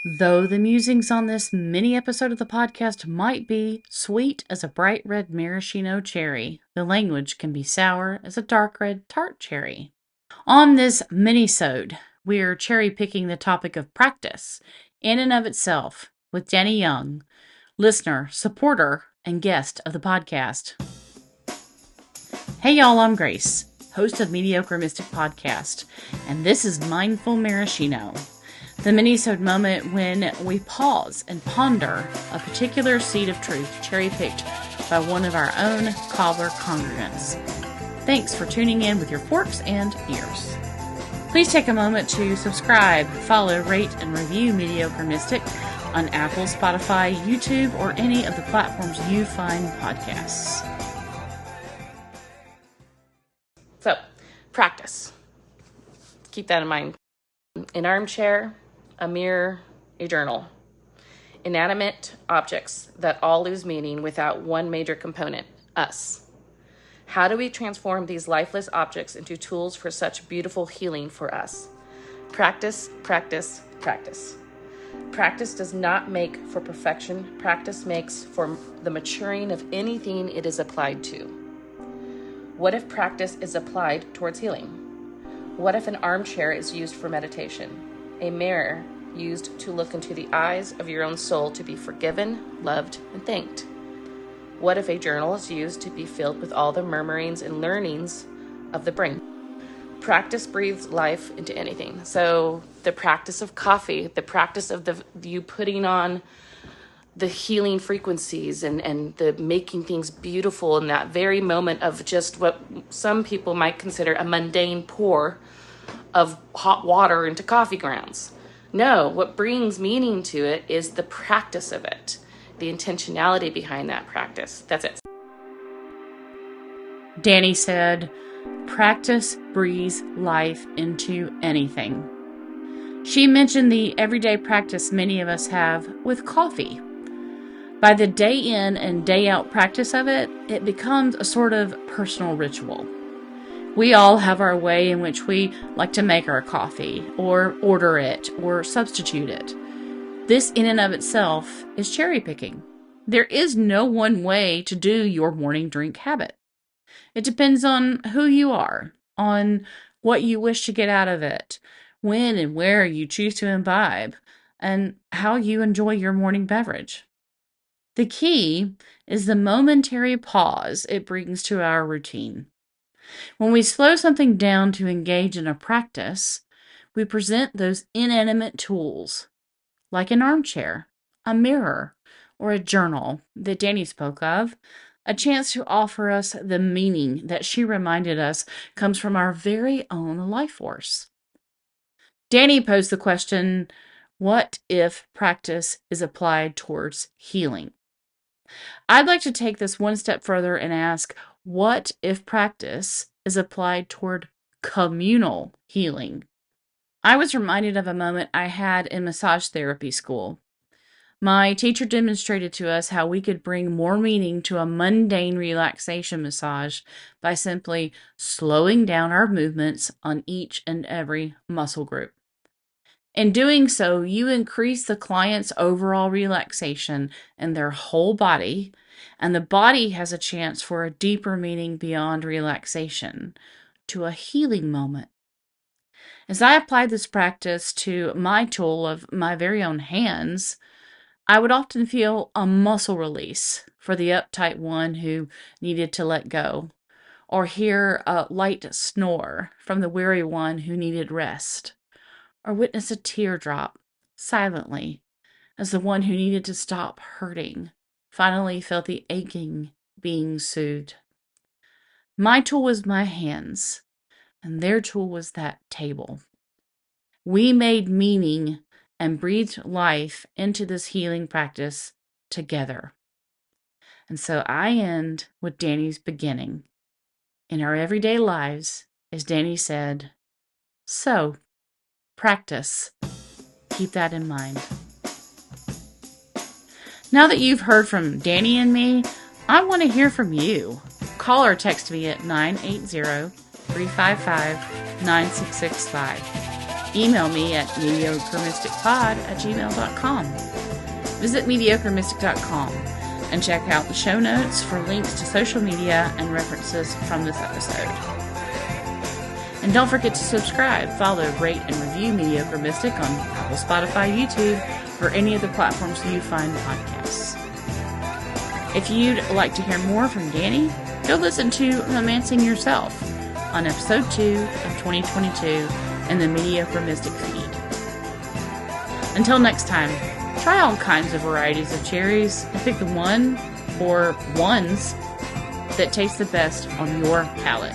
Though the musings on this mini episode of the podcast might be sweet as a bright red maraschino cherry, the language can be sour as a dark red tart cherry. On this mini-sode, we're cherry-picking the topic of practice, in and of itself, with Dani Young, listener, supporter, and guest of the podcast. Hey y'all, I'm Grace, host of Mediocre Mystic podcast, and this is Mindful Maraschino, the mini-sode moment when we pause and ponder a particular seed of truth cherry-picked by one of our own cobbler congregants. Thanks for tuning in with your forks and ears. Please take a moment to subscribe, follow, rate, and review Mediocre Mystic on Apple, Spotify, YouTube, or any of the platforms you find podcasts. So, practice. Keep that in mind. An armchair, a mirror, a journal. Inanimate objects that all lose meaning without one major component, us. How do we transform these lifeless objects into tools for such beautiful healing for us? Practice, practice, practice. Practice does not make for perfection. Practice makes for the maturing of anything it is applied to. What if practice is applied towards healing? What if an armchair is used for meditation? A mirror used to look into the eyes of your own soul to be forgiven, loved, and thanked? What if a journal is used to be filled with all the murmurings and learnings of the brain? Practice breathes life into anything. So the practice of coffee, the practice of you putting on the healing frequencies and the making things beautiful in that very moment of just what some people might consider a mundane pour of hot water into coffee grounds. No, what brings meaning to it is the practice of it. The intentionality behind that practice. That's it. Dani said, practice breathes life into anything. She mentioned the everyday practice many of us have with coffee. By the day in and day out practice of it, it becomes a sort of personal ritual. We all have our way in which we like to make our coffee, or order it, or substitute it. This in and of itself is cherry picking. There is no one way to do your morning drink habit. It depends on who you are, on what you wish to get out of it, when and where you choose to imbibe, and how you enjoy your morning beverage. The key is the momentary pause it brings to our routine. When we slow something down to engage in a practice, we present those inanimate tools, like an armchair, a mirror, or a journal that Dani spoke of, a chance to offer us the meaning that she reminded us comes from our very own life force. Dani posed the question, what if practice is applied towards healing? I'd like to take this one step further and ask, what if practice is applied toward communal healing? I was reminded of a moment I had in massage therapy school. My teacher demonstrated to us how we could bring more meaning to a mundane relaxation massage by simply slowing down our movements on each and every muscle group. In doing so, you increase the client's overall relaxation in their whole body, and the body has a chance for a deeper meaning beyond relaxation, to a healing moment. As I applied this practice to my tool of my very own hands, I would often feel a muscle release for the uptight one who needed to let go, or hear a light snore from the weary one who needed rest, or witness a teardrop silently as the one who needed to stop hurting finally felt the aching being soothed. My tool was my hands, and their tool was that table. We made meaning and breathed life into this healing practice together. And so I end with Dani's beginning. In our everyday lives, as Dani said, so practice. Keep that in mind. Now that you've heard from Dani and me, I want to hear from you. Call or text me at 980-355-9665. email me at mediocremysticpod@gmail.com. Visit mediocremystic.com and check out the show notes for links to social media and references from this episode. And don't forget to subscribe, follow, rate, and review Mediocre Mystic on Apple, Spotify, YouTube, or any of the platforms you find podcasts. If you'd like to hear more from Dani, go listen to Romancing Yourself on episode 2 of 2022 in the Mediocre Mystic feed. Until next time, try all kinds of varieties of cherries and pick the one or ones that taste the best on your palate.